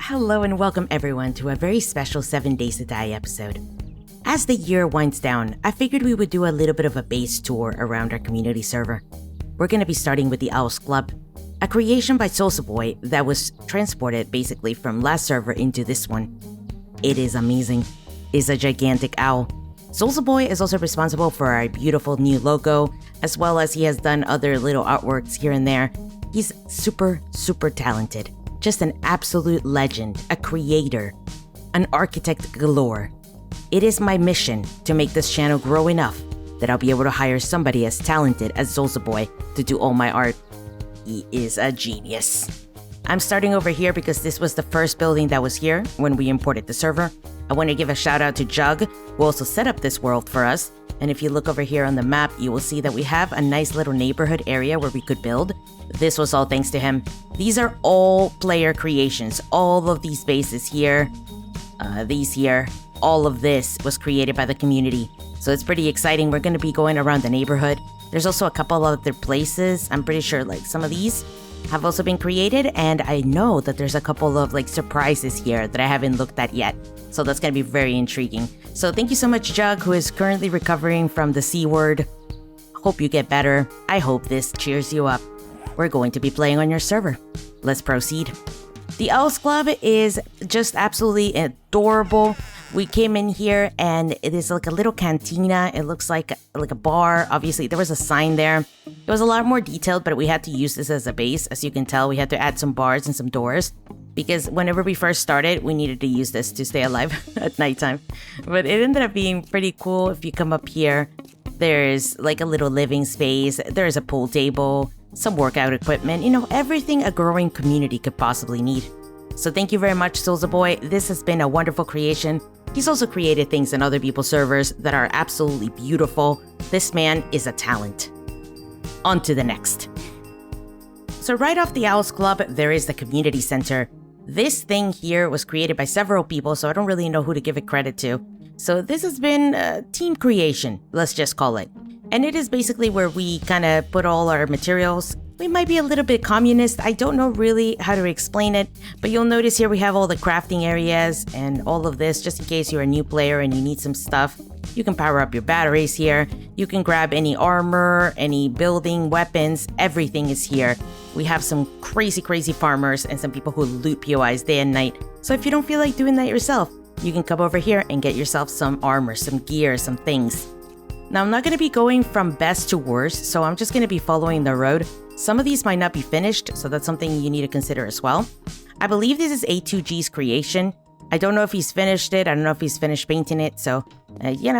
Hello and welcome everyone to a very special 7 Days to Die episode. As the year winds down, I figured we would do a little bit of a base tour around our community server. We're going to be starting with the Elves Club, a creation by Boy that was transported basically from last server into this one. It is amazing. It's a gigantic owl. Boy is also responsible for our beautiful new logo, as well as he has done other little artworks here and there. He's super talented. Just an absolute legend, a creator, an architect galore. It is my mission to make this channel grow enough that I'll be able to hire somebody as talented as Boy to do all my art. He is a genius. I'm starting over here because this was the first building that was here when we imported the server. I want to give a shout out to Jug, who also set up this world for us. And if you look over here on the map, you will see that we have a nice little neighborhood area where we could build. This was all thanks to him. These are all player creations. All of these bases here, these here, all of this was created by the community. So it's pretty exciting. We're going to be going around the neighborhood. There's also a couple other places. I'm pretty sure like some of these have also been created. And I know that there's a couple of like surprises here that I haven't looked at yet. So that's going to be very intriguing. So thank you so much, Jug, who is currently recovering from the C word. Hope you get better. I hope this cheers you up. We're going to be playing on your server. Let's proceed. The Elves Club is just absolutely adorable. We came in here and it is like a little cantina. It looks like a bar. Obviously, there was a sign there. It was a lot more detailed, but we had to use this as a base. As you can tell, we had to add some bars and some doors because whenever we first started, we needed to use this to stay alive at nighttime. But it ended up being pretty cool. If you come up here, there's like a little living space. There's a pool table, some workout equipment, everything a growing community could possibly need. So thank you very much, Boy. This has been a wonderful creation. He's also created things in other people's servers that are absolutely beautiful. This man is a talent. On to the next. So right off the Owls Club, there is the community center. This thing here was created by several people, so I don't really know who to give it credit to. So this has been a team creation, let's just call it. And it is basically where we kind of put all our materials. We might be a little bit communist. I don't know really how to explain it, but you'll notice here we have all the crafting areas and all of this just in case you're a new player and you need some stuff. You can power up your batteries here. You can grab any armor, any building, weapons, everything is here. We have some crazy farmers and some people who loot POIs day and night. So if you don't feel like doing that yourself, you can come over here and get yourself some armor, some gear, some things. Now, I'm not going to be going from best to worst, so I'm just going to be following the road. Some of these might not be finished, so that's something you need to consider as well. I believe this is A2G's creation. I don't know if he's finished it. I don't know if he's finished painting it, so,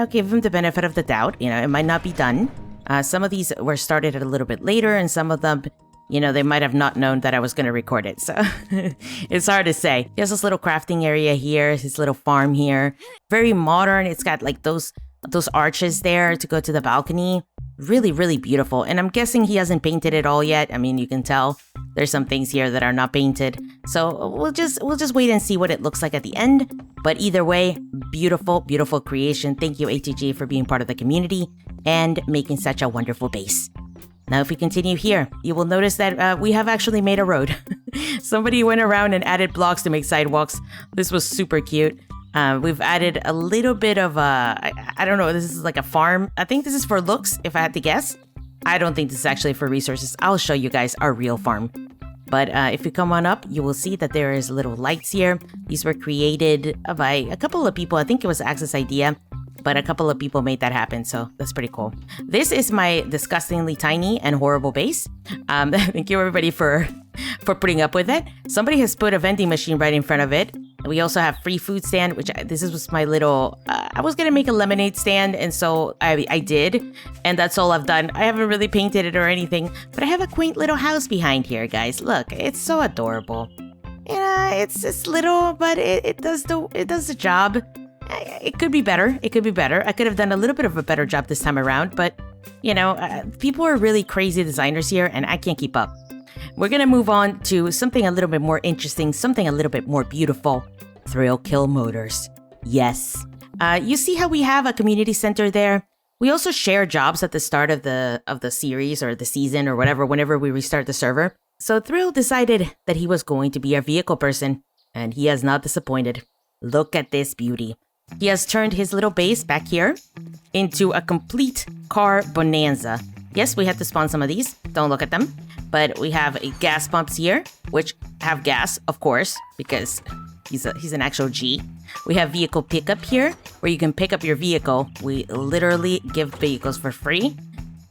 give him the benefit of the doubt. It might not be done. Some of these were started a little bit later, and some of them, they might have not known that I was going to record it, so it's hard to say. He has this little crafting area here, his little farm here. Very modern. It's got like those arches there to go to the balcony. Really beautiful. And I'm guessing he hasn't painted it all yet. I mean, you can tell there's some things here that are not painted. So we'll just wait and see what it looks like at the end. But either way, beautiful creation. Thank you, A2G, for being part of the community and making such a wonderful base. Now, if we continue here, you will notice that we have actually made a road. Somebody went around and added blocks to make sidewalks. This was super cute. We've added a little bit of I don't know, this is like a farm. I think this is for looks, if I had to guess. I don't think this is actually for resources. I'll show you guys our real farm. But if you come on up, you will see that there is little lights here. These were created by a couple of people. I think it was Axe's idea, but a couple of people made that happen, so that's pretty cool. This is my disgustingly tiny and horrible base. Thank you everybody for putting up with it. Somebody has put a vending machine right in front of it. We also have free food stand, which this was my little, I was going to make a lemonade stand, and so I did, and that's all I've done. I haven't really painted it or anything, but I have a quaint little house behind here, guys. Look, it's so adorable. It's little, but it does the job. It could be better. It could be better. I could have done a little bit of a better job this time around, but, people are really crazy designers here, and I can't keep up. We're going to move on to something a little bit more interesting, something a little bit more beautiful. Thrill kill motors. Yes. You see how we have a community center there? We also share jobs at the start of the series or the season or whatever, whenever we restart the server. So Thrill decided that he was going to be a vehicle person. And he has not disappointed. Look at this beauty. He has turned his little base back here into a complete car bonanza. Yes, we had to spawn some of these. Don't look at them. But we have gas pumps here, which have gas, of course, because he's an actual G. We have vehicle pickup here, where you can pick up your vehicle. We literally give vehicles for free.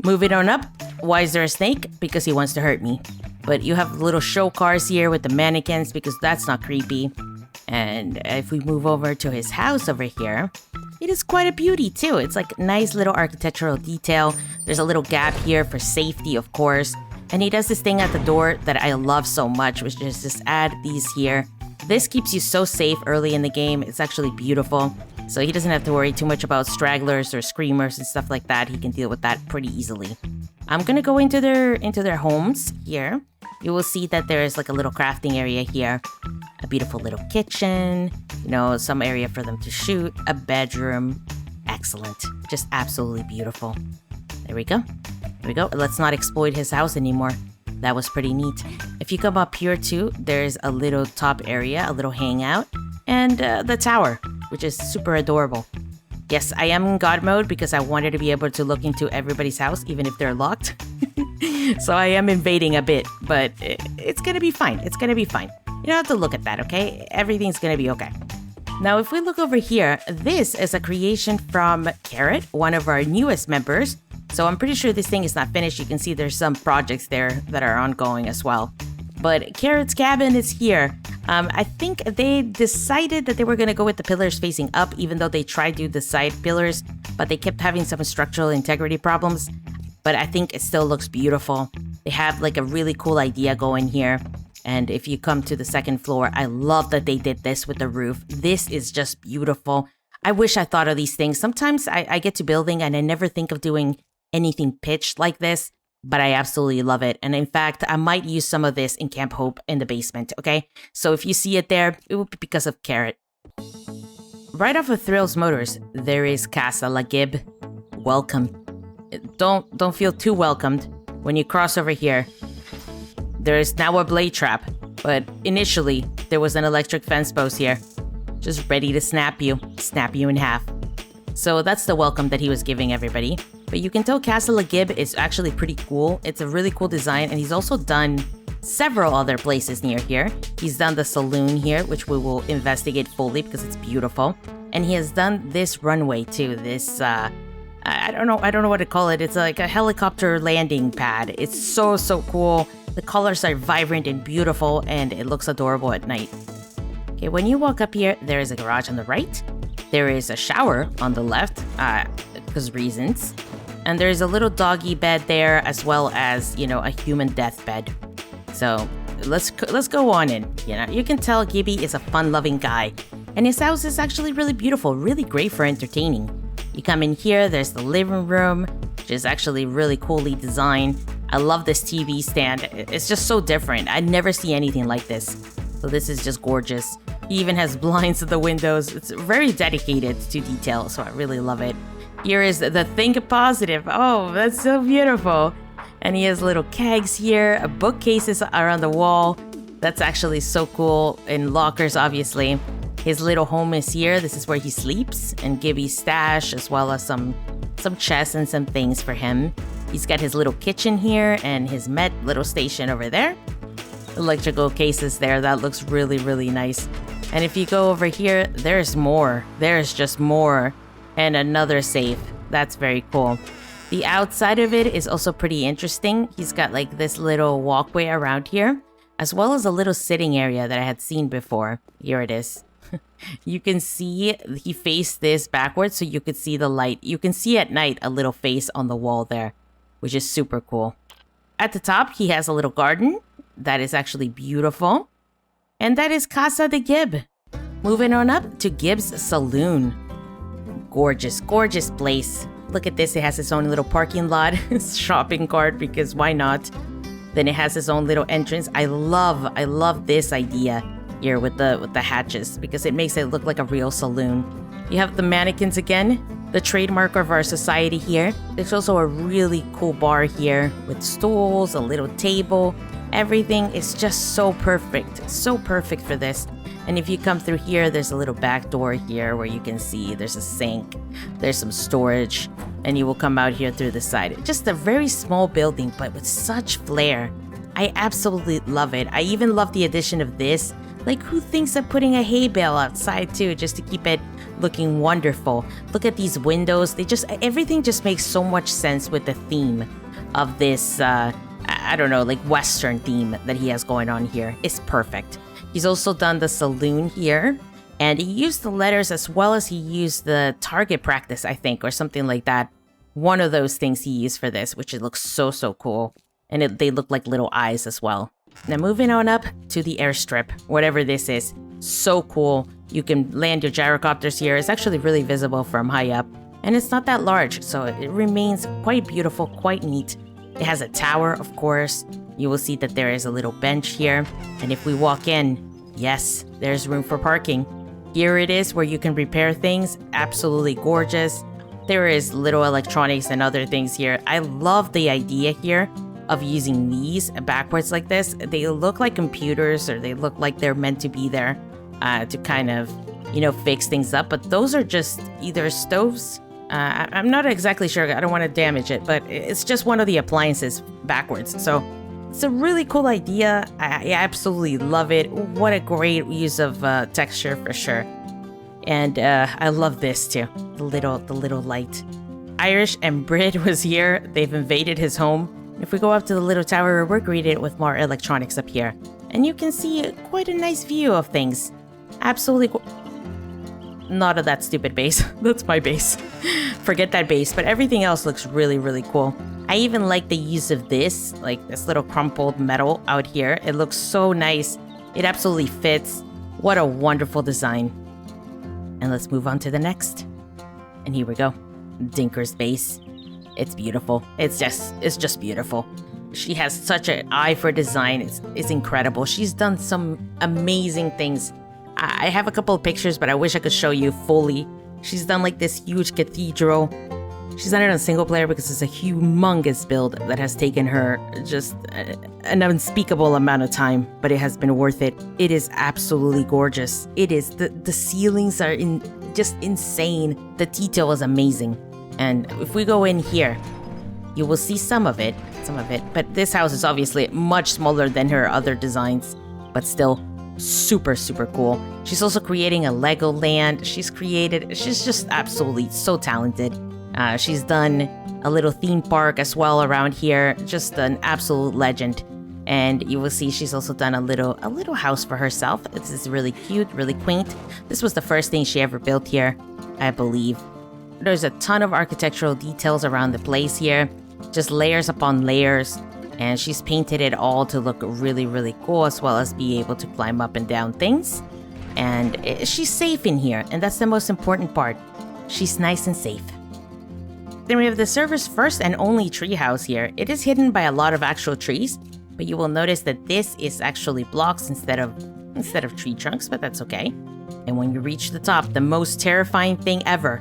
Moving on up, why is there a snake? Because he wants to hurt me. But you have little show cars here with the mannequins, because that's not creepy. And if we move over to his house over here, it is quite a beauty too. It's like nice little architectural detail. There's a little gap here for safety, of course. And he does this thing at the door that I love so much, which is just add these here. This keeps you so safe early in the game. It's actually beautiful. So he doesn't have to worry too much about stragglers or screamers and stuff like that. He can deal with that pretty easily. I'm gonna go into their homes here. You will see that there is like a little crafting area here. A beautiful little kitchen, you know, some area for them to shoot, a bedroom. Excellent. Just absolutely beautiful. There we go. There we go. Let's not exploit his house anymore. That was pretty neat. If you come up here too, there's a little top area, a little hangout, and the tower, which is super adorable. Yes, I am in God mode because I wanted to be able to look into everybody's house, even if they're locked. So I am invading a bit, but it's gonna be fine. It's gonna be fine. You don't have to look at that, okay? Everything's gonna be okay. Now, if we look over here, this is a creation from Carrot, one of our newest members. So I'm pretty sure this thing is not finished. You can see there's some projects there that are ongoing as well. But Carrot's cabin is here. I think they decided that they were going to go with the pillars facing up, even though they tried to do the side pillars, but they kept having some structural integrity problems. But I think it still looks beautiful. They have like a really cool idea going here. And if you come to the second floor, I love that they did this with the roof. This is just beautiful. I wish I thought of these things. Sometimes I get to building and I never think of doing anything pitched like this, but I absolutely love it. And in fact, I might use some of this in Camp Hope in the basement, okay? So if you see it there, it will be because of Carrot. Right off of Thrills Motors, there is Casa La Gib. Welcome. Don't feel too welcomed. When you cross over here, there is now a blade trap, but initially there was an electric fence post here, just ready to snap you in half. So that's the welcome that he was giving everybody. But you can tell Casa La Gib is actually pretty cool. It's a really cool design, and he's also done several other places near here. He's done the saloon here, which we will investigate fully because it's beautiful. And he has done this runway too. This I don't know what to call it. It's like a helicopter landing pad. It's so cool. The colors are vibrant and beautiful, and it looks adorable at night. Okay, when you walk up here, there is a garage on the right. There is a shower on the left, because reasons. And there's a little doggy bed there, as well as, you know, a human death bed. So let's go on in. You know, you can tell Gibby is a fun-loving guy, and his house is actually really beautiful, really great for entertaining. You come in here, there's the living room, which is actually really coolly designed. I love this TV stand. It's just so different. I never see anything like this. So this is just gorgeous. He even has blinds at the windows. It's very dedicated to detail, so I really love it. Here is the Think Positive. Oh, that's so beautiful. And he has little kegs here. Bookcases are on the wall. That's actually so cool. And lockers, obviously. His little home is here. This is where he sleeps. And Gibby's stash, as well as some chests and some things for him. He's got his little kitchen here and his med little station over there. Electrical cases there. That looks really, really nice. And if you go over here, there's more. There's just more. And another safe. That's very cool. The outside of it is also pretty interesting. He's got like this little walkway around here, as well as a little sitting area that I had seen before. Here it is. You can see he faced this backwards, so you could see the light. You can see at night a little face on the wall there, which is super cool. At the top, he has a little garden that is actually beautiful. And that is Casa de Gib. Moving on up to Gibbs Saloon. Gorgeous, gorgeous place. Look at this. It has its own little parking lot, shopping cart, because why not? Then it has its own little entrance. I love this idea here with the hatches, because it makes it look like a real saloon. You have the mannequins again, the trademark of our society here. There's also a really cool bar here with stools, a little table. Everything is just so perfect for this. And if you come through here, there's a little back door here where you can see there's a sink, there's some storage, and you will come out here through the side. Just a very small building, but with such flair. I absolutely love it. I even love the addition of this. Like, who thinks of putting a hay bale outside too, just to keep it looking wonderful? Look at these windows. Everything just makes so much sense with the theme of this, I don't know, like Western theme that he has going on here. It's perfect. He's also done the saloon here, and he used the letters as well as he used the target practice, I think, or something like that. One of those things he used for this, which it looks so cool. And they look like little eyes as well. Now moving on up to the airstrip, whatever this is. So cool. You can land your gyrocopters here. It's actually really visible from high up. And it's not that large, so it remains quite beautiful, quite neat. It has a tower, of course. You will see that there is a little bench here. And if we walk in, yes, there's room for parking. Here it is where you can repair things. Absolutely gorgeous. There is little electronics and other things here. I love the idea here of using these backwards like this. They look like computers, or they look like they're meant to be there to kind of, fix things up. But those are just either stoves. I'm not exactly sure. I don't want to damage it, but it's just one of the appliances backwards. So it's a really cool idea. I absolutely love it. What a great use of texture for sure. And I love this too. The little light. Irish and Brit was here. They've invaded his home. If we go up to the little tower, we're greeted with more electronics up here. And you can see quite a nice view of things. Absolutely not of that stupid base. That's my base. Forget that base, but everything else looks really cool. I even like the use of this, like this little crumpled metal out here. It looks so nice. It absolutely fits. What a wonderful design. And let's move on to the next. And here we go. Dinker's base. It's beautiful. It's just beautiful. She has such an eye for design. It's incredible. She's done some amazing things. I have a couple of pictures, but I wish I could show you fully. She's done like this huge cathedral. She's done it on single player because it's a humongous build that has taken her just an unspeakable amount of time, but it has been worth it. It is absolutely gorgeous. It is. The ceilings are just insane. The detail is amazing. And if we go in here, you will see some of it, but this house is obviously much smaller than her other designs, but still super cool. She's also creating a Legoland. She's just absolutely so talented. She's done a little theme park as well around here, just an absolute legend. And you will see she's also done a little house for herself. This is really cute, really quaint. This was the first thing she ever built here, I believe. There's a ton of architectural details around the place here, just layers upon layers, and she's painted it all to look really cool, as well as be able to climb up and down things. And she's safe in here, and that's the most important part. She's nice and safe. Then we have the server's first and only treehouse here. It is hidden by a lot of actual trees, but you will notice that this is actually blocks instead of tree trunks, but that's okay. And when you reach the top, the most terrifying thing ever,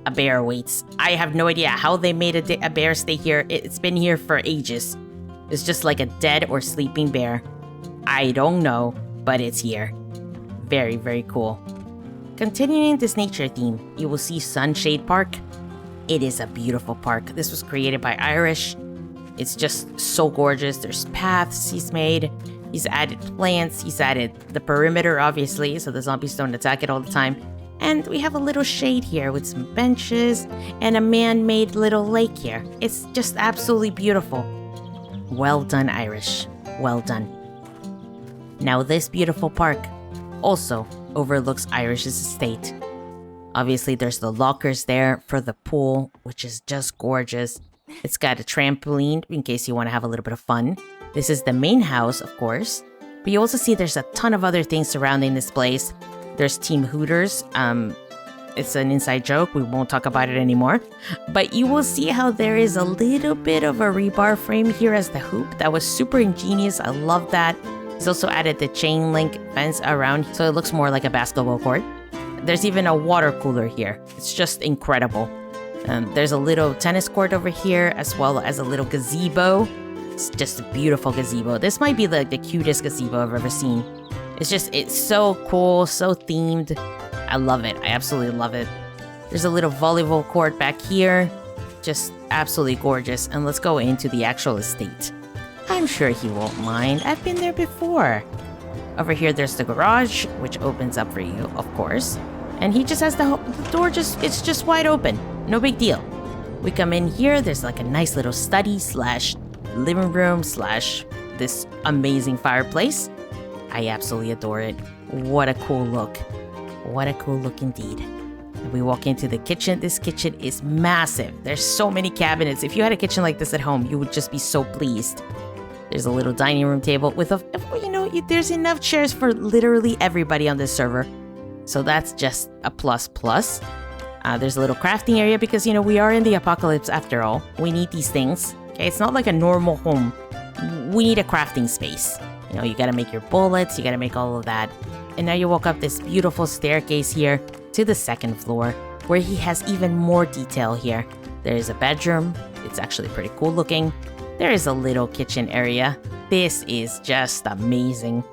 a bear waits. I have no idea how they made a bear stay here. It's been here for ages. It's just like a dead or sleeping bear. I don't know, but it's here. Very cool. Continuing this nature theme, you will see Sunshade Park. It is a beautiful park. This was created by Irish. It's just so gorgeous. There's paths he's made. He's added plants. He's added the perimeter, obviously, so the zombies don't attack it all the time. And we have a little shade here with some benches and a man-made little lake here. It's just absolutely beautiful. Well done, Irish. Well done. Now this beautiful park also overlooks Irish's estate. Obviously, there's the lockers there for the pool, which is just gorgeous. It's got a trampoline in case you want to have a little bit of fun. This is the main house, of course. But you also see there's a ton of other things surrounding this place. There's Team Hooters. It's an inside joke. We won't talk about it anymore. But you will see how there is a little bit of a rebar frame here as the hoop. That was super ingenious. I love that. He's also added the chain link fence around so it looks more like a basketball court. There's even a water cooler here. It's just incredible. There's a little tennis court over here as well as a little gazebo. It's just a beautiful gazebo. This might be the cutest gazebo I've ever seen. It's so cool, so themed. I love it. I absolutely love it. There's a little volleyball court back here. Just absolutely gorgeous. And let's go into the actual estate. I'm sure he won't mind. I've been there before. Over here, there's the garage, which opens up for you, of course. And he just has the door it's just wide open. No big deal. We come in here, there's like a nice little study slash living room slash this amazing fireplace. I absolutely adore it. What a cool look. What a cool look indeed. And we walk into the kitchen. This kitchen is massive. There's so many cabinets. If you had a kitchen like this at home, you would just be so pleased. There's a little dining room table with there's enough chairs for literally everybody on this server. So that's just a plus. There's a little crafting area because, we are in the apocalypse after all. We need these things. Okay, it's not like a normal home. We need a crafting space. You gotta make your bullets, you gotta make all of that. And now you walk up this beautiful staircase here to the second floor, where he has even more detail here. There is a bedroom. It's actually pretty cool looking. There is a little kitchen area. This is just amazing.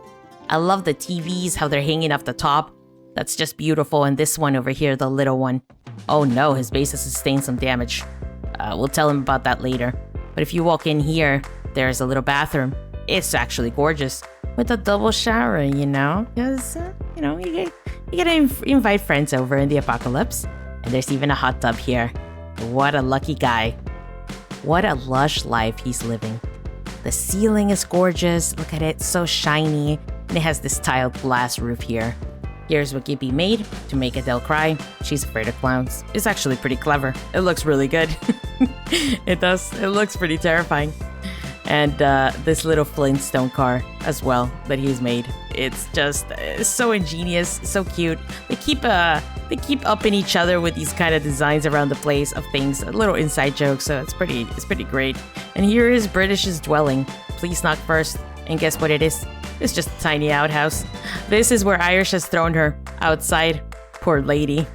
I love the TVs, how they're hanging off the top. That's just beautiful. And this one over here, the little one. Oh no, his base has sustained some damage. We'll tell him about that later. But if you walk in here, there's a little bathroom. It's actually gorgeous. With a double shower, because, you gotta invite friends over in the apocalypse. And there's even a hot tub here. What a lucky guy. What a lush life he's living. The ceiling is gorgeous. Look at it, so shiny. And it has this tiled glass roof here. Here's what Gibby made to make Adele cry. She's afraid of clowns. It's actually pretty clever. It looks really good. It does. It looks pretty terrifying. And this little Flintstone car as well that he's made. It's just so ingenious, so cute. They keep upping each other with these kind of designs around the place of things, a little inside jokes. So it's pretty great. And here is British's dwelling. Please knock first. And guess what it is? It's just a tiny outhouse. This is where Irish has thrown her outside. Poor lady.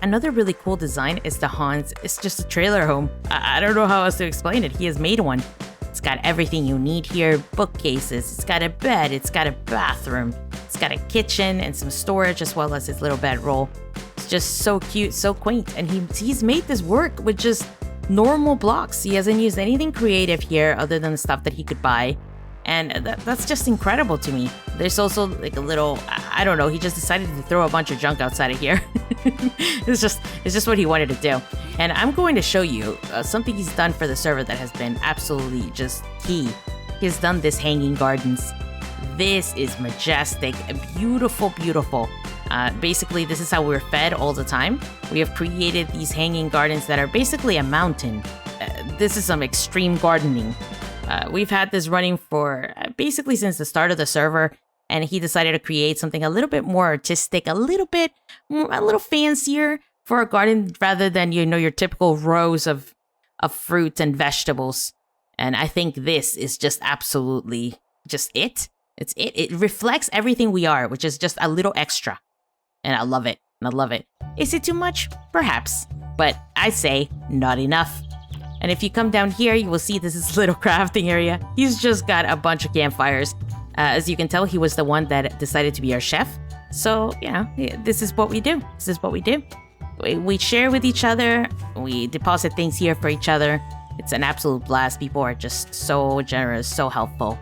Another really cool design is the Hans. It's just a trailer home. I don't know how else to explain it. He has made one. It's got everything you need here. Bookcases. It's got a bed. It's got a bathroom. It's got a kitchen and some storage as well as his little bedroll. It's just so cute, so quaint. And he's made this work with just normal blocks. He hasn't used anything creative here other than the stuff that he could buy. And that's just incredible to me. There's also like a little, I don't know, he just decided to throw a bunch of junk outside of here. It's just what he wanted to do. And I'm going to show you something he's done for the server that has been absolutely just key. He's done this hanging gardens. This is majestic, beautiful, beautiful. Basically, this is how we're fed all the time. We have created these hanging gardens that are basically a mountain. This is some extreme gardening. We've had this running for basically since the start of the server, and he decided to create something a little bit more artistic, a little fancier for a garden rather than, your typical rows of fruits and vegetables. And I think this is just absolutely just it. It's it. It reflects everything we are, which is just a little extra. And I love it. Is it too much? Perhaps. But I say not enough. And if you come down here, you will see this is a little crafting area. He's just got a bunch of campfires. As you can tell, he was the one that decided to be our chef. So, this is what we do. We share with each other. We deposit things here for each other. It's an absolute blast. People are just so generous, so helpful.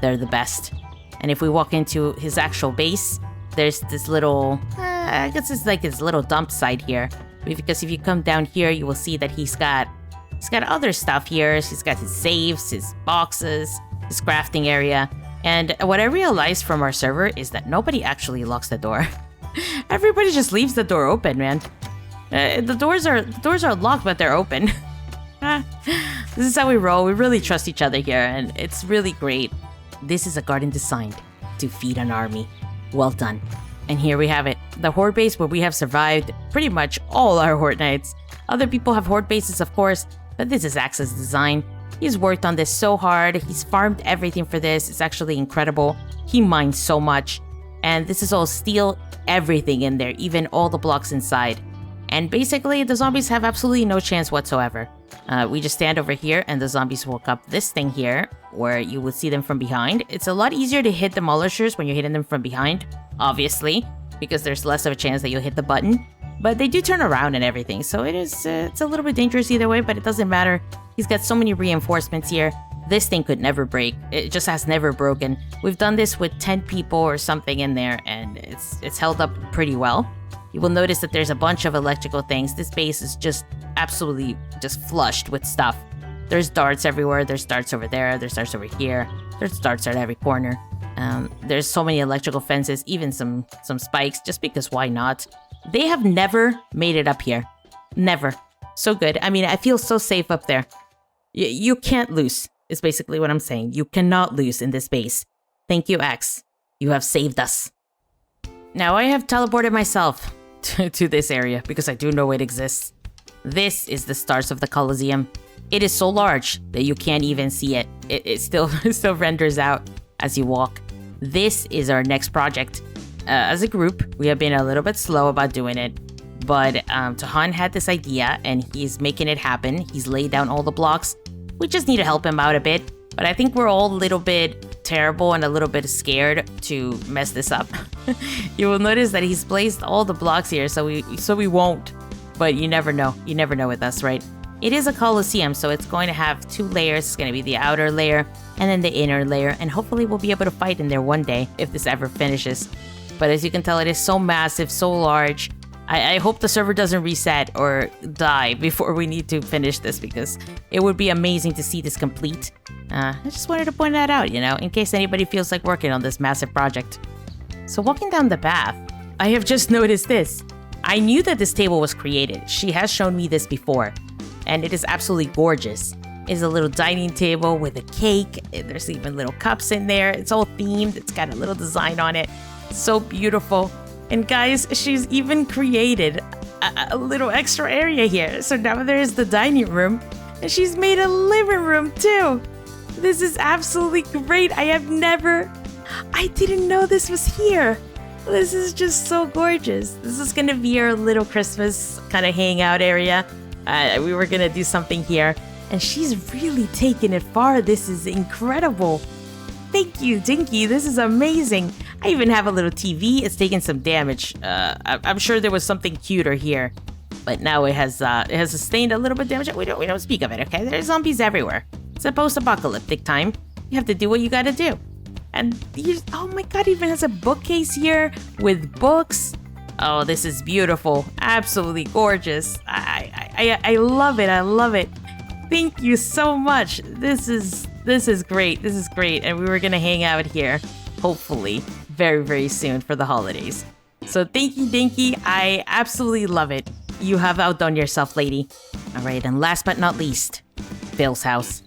They're the best. And if we walk into his actual base, there's this little, I guess it's like his little dump site here. Because if you come down here, you will see that he's got other stuff here. He's got his safes, his boxes, his crafting area. And what I realized from our server is that nobody actually locks the door. Everybody just leaves the door open, man. The doors are locked, but they're open. This is how we roll. We really trust each other here, and it's really great. This is a garden designed to feed an army. Well done. And here we have it. The Horde Base where we have survived pretty much all our Horde nights. Other people have Horde bases, of course, but this is Axe's design. He's worked on this so hard. He's farmed everything for this. It's actually incredible. He mines so much. And this is all steel, everything in there, even all the blocks inside. And basically, the zombies have absolutely no chance whatsoever. We just stand over here and the zombies will up this thing here where you would see them from behind. It's a lot easier to hit demolishers when you're hitting them from behind, obviously, because there's less of a chance that you'll hit the button. But they do turn around and everything, so it's a little bit dangerous either way, but it doesn't matter. He's got so many reinforcements here. This thing could never break. It just has never broken. We've done this with 10 people or something in there, and it's held up pretty well. You will notice that there's a bunch of electrical things. This base is just absolutely just flushed with stuff. There's darts everywhere. There's darts over there. There's darts over here. There's darts at every corner. There's so many electrical fences, even some spikes, just because why not? They have never made it up here. Never. So good. I mean, I feel so safe up there. You can't lose, is basically what I'm saying. You cannot lose in this base. Thank you, Axe. You have saved us. Now, I have teleported myself to this area because I do know it exists. This is the stars of the Colosseum. It is so large that you can't even see it. It still renders out as you walk. This is our next project. As a group, we have been a little bit slow about doing it, but Tahan had this idea and he's making it happen. He's laid down all the blocks. We just need to help him out a bit, but I think we're all a little bit terrible and a little bit scared to mess this up. You will notice that he's placed all the blocks here, so we won't, but you never know. You never know with us, right? It is a Colosseum, so it's going to have 2 layers. It's going to be the outer layer and then the inner layer, and hopefully we'll be able to fight in there one day if this ever finishes. But as you can tell, it is so massive, so large. I hope the server doesn't reset or die before we need to finish this, because it would be amazing to see this complete. I just wanted to point that out, you know, in case anybody feels like working on this massive project. So walking down the path, I have just noticed this. I knew that this table was created. She has shown me this before, and it is absolutely gorgeous. It's a little dining table with a cake. There's even little cups in there. It's all themed. It's got a little design on it. So beautiful. And guys, she's even created a little extra area here. So now there's the dining room, and she's made a living room too. This is absolutely great. I didn't know this was here. This is just so gorgeous. This is gonna be our little Christmas kind of hangout area. We were gonna do something here, and she's really taken it far. This is incredible. Thank you, Dinky. This is amazing. I even have a little TV. It's taken some damage. I'm sure there was something cuter here, but now it has sustained a little bit of damage. We don't speak of it, okay? There's zombies everywhere. It's a post-apocalyptic time. You have to do what you gotta do. And oh my god, it even has a bookcase here with books. Oh, this is beautiful. Absolutely gorgeous. I love it. I love it. Thank you so much. This is great. This is great. And we were gonna hang out here, hopefully, very, very soon for the holidays. So thank you, Dinky. I absolutely love it. You have outdone yourself, lady. All right, and last but not least, Phil's house.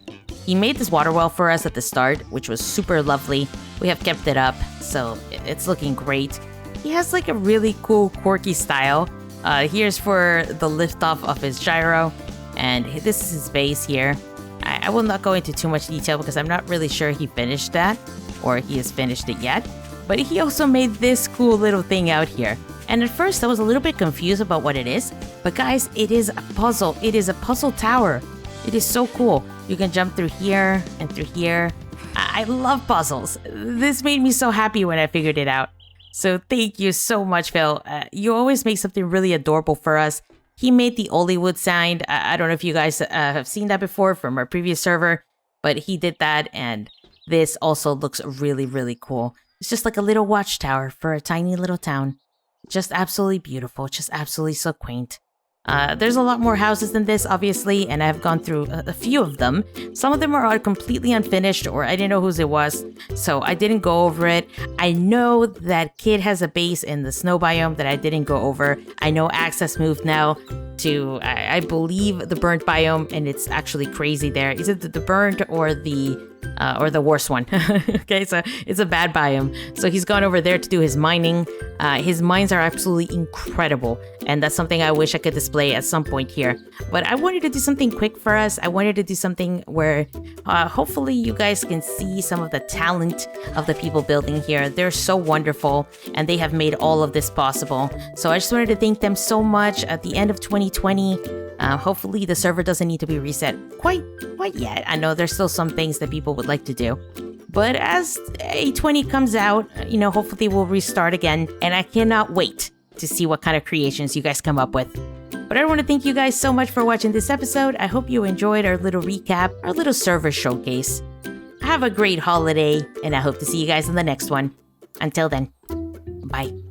He made this water well for us at the start, which was super lovely. We have kept it up, so it's looking great. He has like a really cool, quirky style. Here's for the liftoff of his gyro, and this is his base here. I will not go into too much detail because I'm not really sure he finished that, or he has finished it yet. But he also made this cool little thing out here. And at first I was a little bit confused about what it is, but guys, it is a puzzle. It is a puzzle tower. It is so cool. You can jump through here and through here. I love puzzles. This made me so happy when I figured it out. So thank you so much, Phil. You always make something really adorable for us. He made the Hollywood sign. I don't know if you guys have seen that before from our previous server, but he did that, and this also looks really, really cool. It's just like a little watchtower for a tiny little town. Just absolutely beautiful. Just absolutely so quaint. There's a lot more houses than this, obviously, and I've gone through a few of them. Some of them are completely unfinished, or I didn't know whose it was, so I didn't go over it. I know that Kid has a base in the snow biome that I didn't go over. I know Access moved now to, I believe, the burnt biome, and it's actually crazy there. Is it the burnt or the worst one? Okay, so it's a bad biome. So he's gone over there to do his mining. His mines are absolutely incredible, and that's something I wish I could display at some point here. But I wanted to do something quick for us. I wanted to do something where hopefully you guys can see some of the talent of the people building here. They're so wonderful, and they have made all of this possible. So I just wanted to thank them so much. At the end of 2020, Hopefully the server doesn't need to be reset quite yet. I know there's still some things that people would like to do. But as A20 comes out, hopefully we'll restart again. And I cannot wait to see what kind of creations you guys come up with. But I want to thank you guys so much for watching this episode. I hope you enjoyed our little recap, our little server showcase. Have a great holiday, and I hope to see you guys in the next one. Until then, bye.